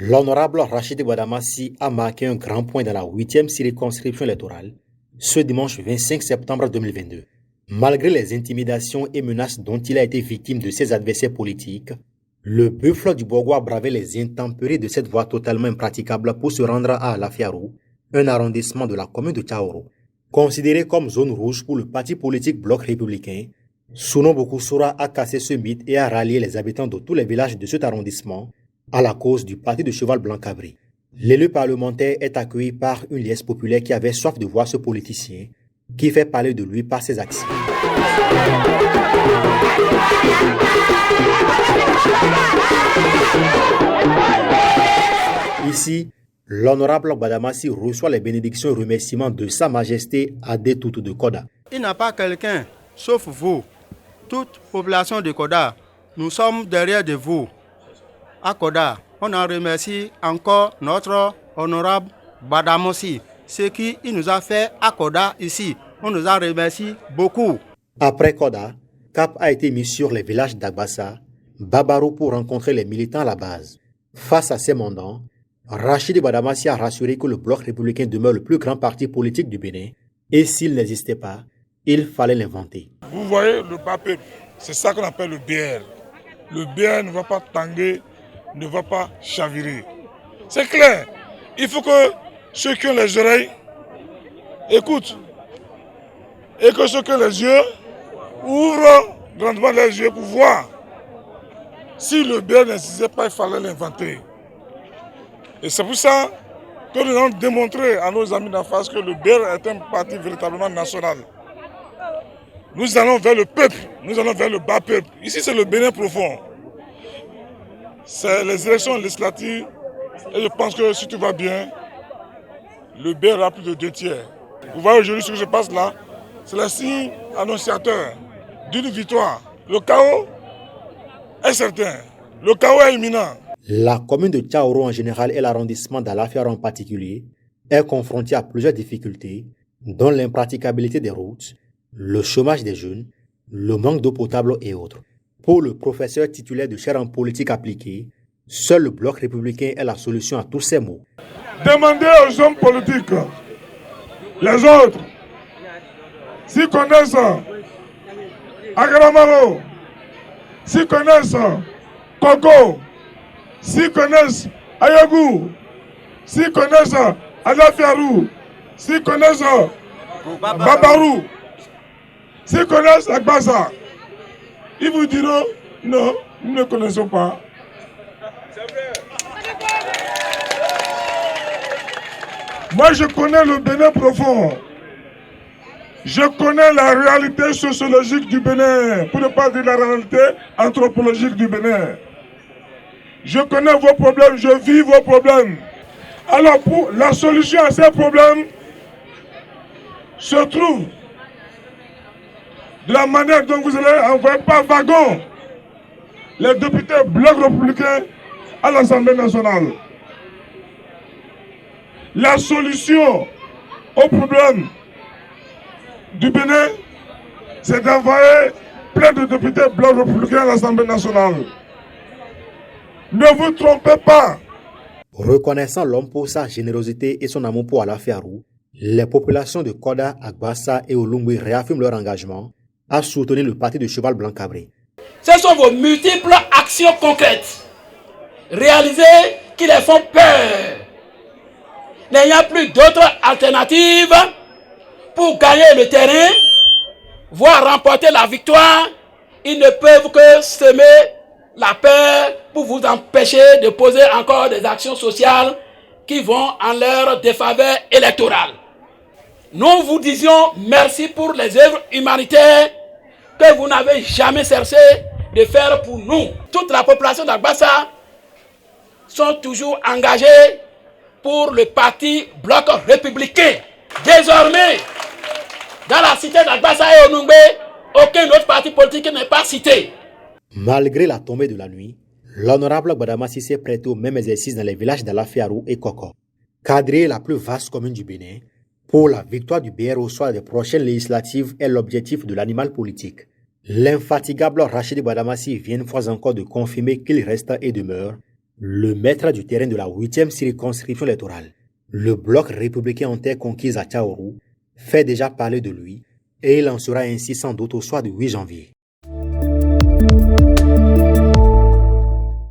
L'honorable Rachid Badamassi a marqué un grand point dans la 8e circonscription électorale ce dimanche 25 septembre 2022. Malgré les intimidations et menaces dont il a été victime de ses adversaires politiques, le buffle du Bogo a bravé les intempéries de cette voie totalement impraticable pour se rendre à Alafiarou, un arrondissement de la commune de Tchaoro. Considéré comme zone rouge pour le parti politique Bloc républicain, Souno Bokusura a cassé ce mythe et a rallié les habitants de tous les villages de cet arrondissement à la cause du parti de Cheval Blanc Cabri. L'élu parlementaire est accueilli par une liesse populaire qui avait soif de voir ce politicien, qui fait parler de lui par ses actions. Ici, l'honorable Badamassi reçoit les bénédictions et remerciements de Sa Majesté Adétoutou de Koda. Il n'a pas quelqu'un, sauf vous, toute population de Koda. Nous sommes derrière de vous. À Koda, on en remercie encore notre honorable Badamassi. Ce qu'il nous a fait à Koda ici, on nous en remercie beaucoup. Après Koda, cap a été mis sur les villages d'Agbassa, Babarou pour rencontrer les militants à la base. Face à ces mandants, Rachid Badamassi a rassuré que le Bloc républicain demeure le plus grand parti politique du Bénin et s'il n'existait pas, il fallait l'inventer. Vous voyez le bas peuple, c'est ça qu'on appelle le BR. Le BR ne va pas tanguer, ne va pas chavirer. C'est clair. Il faut que ceux qui ont les oreilles écoutent et que ceux qui ont les yeux ouvrent grandement les yeux pour voir. Si le BR n'existait pas, il fallait l'inventer. Et c'est pour ça que nous allons démontrer à nos amis d'en face que le BR est un parti véritablement national. Nous allons vers le peuple, nous allons vers le bas peuple. Ici, c'est le Bénin profond. C'est les élections législatives et je pense que si tout va bien, le BR a plus de 2 tiers. Vous voyez aujourd'hui ce que je passe là, c'est le signe annonciateur d'une victoire. Le chaos est certain, le chaos est imminent. La commune de Tchaoro en général et l'arrondissement d'Alafiarou en particulier est confrontée à plusieurs difficultés, dont l'impraticabilité des routes, le chômage des jeunes, le manque d'eau potable et autres. Pour le professeur titulaire de chaire en politique appliquée, seul le Bloc républicain est la solution à tous ces maux. Demandez aux hommes politiques, les autres, s'ils connaissent Agramaro, s'ils connaissent Koko, s'ils connaissent Ayagou, s'ils connaissent Alafiarou, s'ils connaissent Babarou, s'ils connaissent Agbassa, ils vous diront non, nous ne connaissons pas. Moi, je connais le Bénin profond. Je connais la réalité sociologique du Bénin, pour ne pas dire la réalité anthropologique du Bénin. Je connais vos problèmes, je vis vos problèmes. Alors, pour la solution à ces problèmes se trouve de la manière dont vous allez envoyer par wagon les députés Bloc républicain à l'Assemblée nationale. La solution au problème du Bénin, c'est d'envoyer plein de députés Bloc républicain à l'Assemblée nationale. Ne vous trompez pas. Reconnaissant l'homme pour sa générosité et son amour pour Alafiarou, les populations de Koda, Agbassa et Olungwe réaffirment leur engagement à soutenir le parti de Cheval Blanc Cabri. Ce sont vos multiples actions concrètes, réalisées, qui les font peur. N'ayant plus d'autres alternatives pour gagner le terrain, voire remporter la victoire, ils ne peuvent que semer la peur pour vous empêcher de poser encore des actions sociales qui vont en leur défaveur électorale. Nous vous disions merci pour les œuvres humanitaires que vous n'avez jamais cessé de faire pour nous. Toute la population d'Agbassa sont toujours engagées pour le parti Bloc républicain. Désormais, dans la cité d'Agbassa et Onungbe, aucun autre parti politique n'est pas cité. Malgré la tombée de la nuit, l'honorable Badamassi s'est prêté au même exercice dans les villages d'Alafiarou et Koko. Cadrer la plus vaste commune du Bénin pour la victoire du BR au soir des prochaines législatives est l'objectif de l'animal politique. L'infatigable Rachid Badamassi vient une fois encore de confirmer qu'il reste et demeure Le maître du terrain de la 8e circonscription électorale, le bloc républicain en terre conquise à Tchaourou, fait déjà parler de lui et il en sera ainsi sans doute au soir du 8 janvier.